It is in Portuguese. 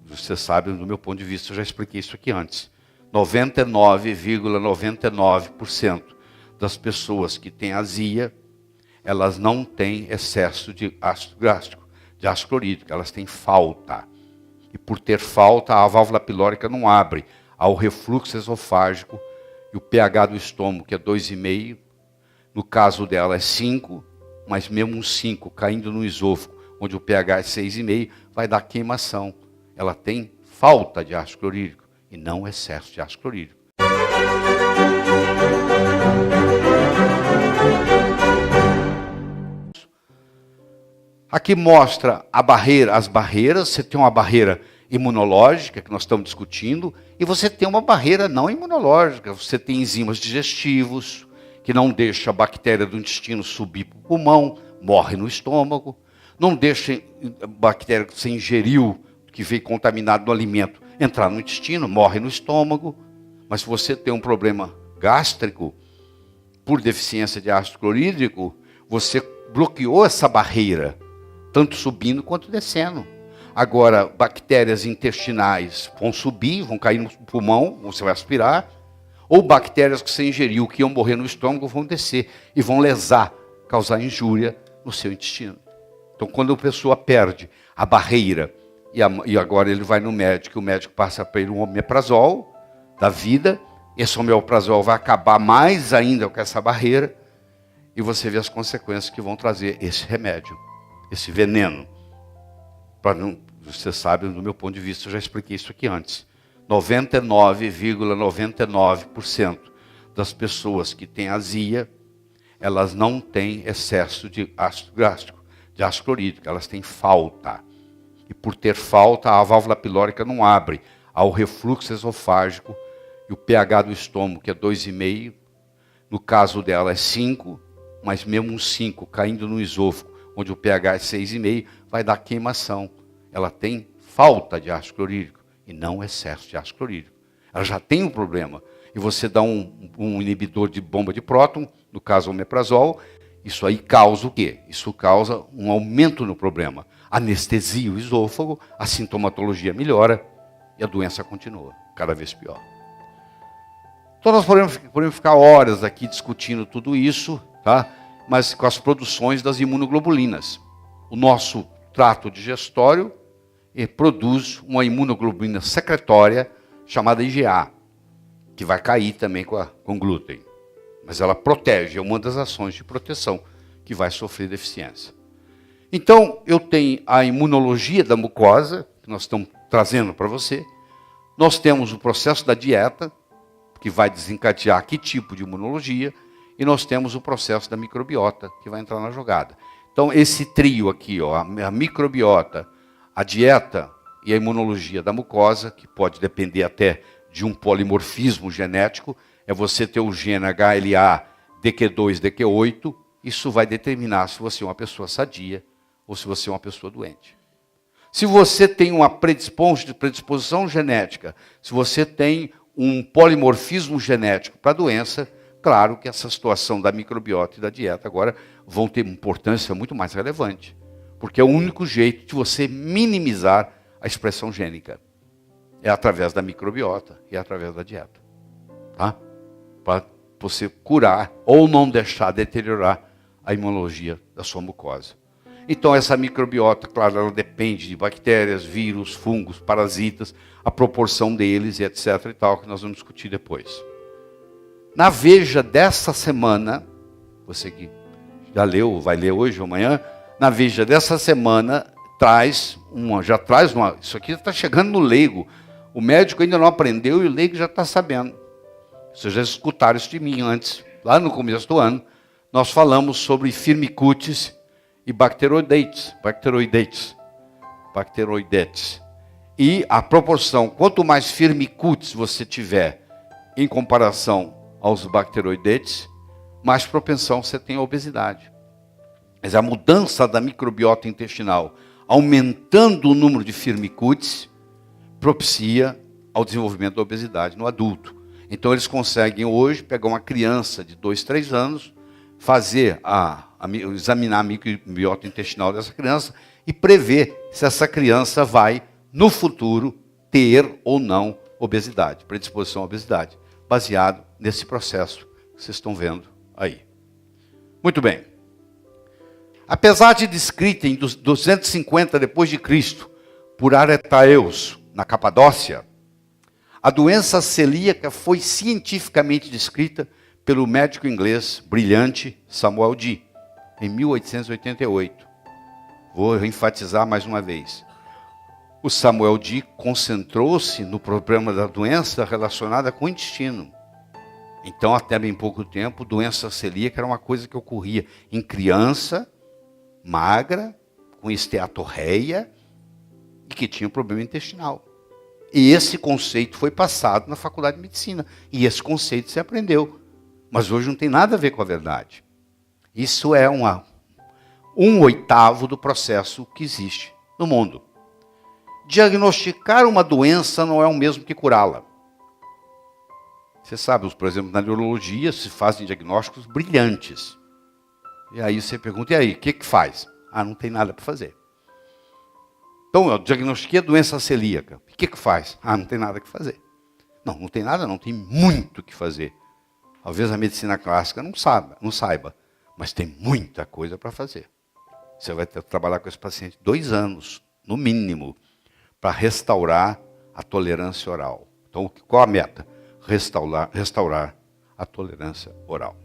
Você sabe, do meu ponto de vista, eu já expliquei isso aqui antes. 99,99% das pessoas que têm azia, elas não têm excesso de ácido gástrico, de ácido clorídrico, elas têm falta. E por ter falta, a válvula pilórica não abre. Há o refluxo esofágico e o pH do estômago, que é 2,5. No caso dela é 5, mas mesmo um 5 caindo no esôfago, onde o pH é 6,5, vai dar queimação. Ela tem falta de ácido clorídrico e não excesso de ácido clorídrico. Aqui mostra a barreira, as barreiras. Você tem uma barreira imunológica, que nós estamos discutindo, e você tem uma barreira não imunológica. Você tem enzimas digestivos, que não deixa a bactéria do intestino subir para o pulmão, morre no estômago. Não deixa a bactéria que você ingeriu, que veio contaminado no alimento, entrar no intestino, morre no estômago. Mas se você tem um problema gástrico, por deficiência de ácido clorídrico, você bloqueou essa barreira, tanto subindo quanto descendo. Agora, bactérias intestinais vão subir, vão cair no pulmão, você vai aspirar, ou bactérias que você ingeriu, que iam morrer no estômago, vão descer e vão lesar, causar injúria no seu intestino. Então, quando a pessoa perde a barreira, e agora ele vai no médico, o médico passa para ele um omeprazol da vida, esse omeprazol vai acabar mais ainda com essa barreira, e você vê as consequências que vão trazer esse remédio, esse veneno. Você sabe, do meu ponto de vista, eu já expliquei isso aqui antes. 99,99% das pessoas que têm azia, elas não têm excesso de ácido gástrico, de ácido clorídrico, elas têm falta. E por ter falta, a válvula pilórica não abre. Há o refluxo esofágico e o pH do estômago, que é 2,5. No caso dela é 5, mas mesmo um 5 caindo no esôfago, onde o pH é 6,5, vai dar queimação. Ela tem falta de ácido clorídrico e não excesso de ácido clorídrico. Ela já tem um problema. E você dá um inibidor de bomba de próton, no caso o omeprazol, isso aí causa o quê? Isso causa um aumento no problema. Anestesia o esôfago, a sintomatologia melhora e a doença continua, cada vez pior. Então nós podemos ficar horas aqui discutindo tudo isso, tá? Mas com as produções das imunoglobulinas. O nosso trato digestório produz uma imunoglobulina secretória chamada IgA, que vai cair também com glúten. Mas ela protege, é uma das ações de proteção que vai sofrer deficiência. Então, eu tenho a imunologia da mucosa, que nós estamos trazendo para você. Nós temos o processo da dieta, que vai desencadear que tipo de imunologia. E nós temos o processo da microbiota, que vai entrar na jogada. Então, esse trio aqui, ó, a microbiota, a dieta e a imunologia da mucosa, que pode depender até de um polimorfismo genético, é você ter o gene HLA, DQ2, DQ8, isso vai determinar se você é uma pessoa sadia ou se você é uma pessoa doente. Se você tem uma predisposição genética, se você tem um polimorfismo genético para a doença, claro que essa situação da microbiota e da dieta agora vão ter importância muito mais relevante, porque é o único jeito de você minimizar a expressão gênica. É através da microbiota e através da dieta. Tá? Para você curar ou não deixar deteriorar a imunologia da sua mucosa. Então essa microbiota, claro, ela depende de bactérias, vírus, fungos, parasitas, a proporção deles e etc. e tal, que nós vamos discutir depois. Na Veja dessa semana, você que já leu, vai ler hoje ou amanhã, na Veja dessa semana, isso aqui está chegando no leigo. O médico ainda não aprendeu e o leigo já está sabendo. Vocês já escutaram isso de mim antes, lá no começo do ano. Nós falamos sobre firmicutes e bacteroidetes. E a proporção, quanto mais firmicutes você tiver em comparação aos bacteroidetes, mais propensão você tem à obesidade. Mas a mudança da microbiota intestinal, aumentando o número de firmicutes, propicia ao desenvolvimento da obesidade no adulto. Então eles conseguem hoje pegar uma criança de 2, 3 anos, examinar a microbiota intestinal dessa criança e prever se essa criança vai no futuro, ter ou não obesidade, predisposição à obesidade, baseado nesse processo que vocês estão vendo aí. Muito bem. Apesar de descrita em 250 depois de Cristo por Aretaeus, na Capadócia, a doença celíaca foi cientificamente descrita pelo médico inglês brilhante Samuel Dee, em 1888. Vou enfatizar mais uma vez. O Samuel Dee concentrou-se no problema da doença relacionada com o intestino. Então, até bem pouco tempo, doença celíaca era uma coisa que ocorria em criança, magra, com esteatorreia, e que tinha um problema intestinal. E esse conceito foi passado na faculdade de medicina. E esse conceito se aprendeu. Mas hoje não tem nada a ver com a verdade. Isso é 1/8 do processo que existe no mundo. Diagnosticar uma doença não é o mesmo que curá-la. Você sabe, por exemplo, na neurologia se fazem diagnósticos brilhantes. E aí você pergunta, e aí, o que faz? Ah, não tem nada para fazer. Então, eu diagnostiquei a doença celíaca. O que faz? Ah, não tem nada que fazer. Não, não tem nada, não, tem muito o que fazer. Talvez a medicina clássica não saiba, mas tem muita coisa para fazer. Você vai ter que trabalhar com esse paciente 2 anos, no mínimo, para restaurar a tolerância oral. Então, qual a meta? Restaurar a tolerância oral.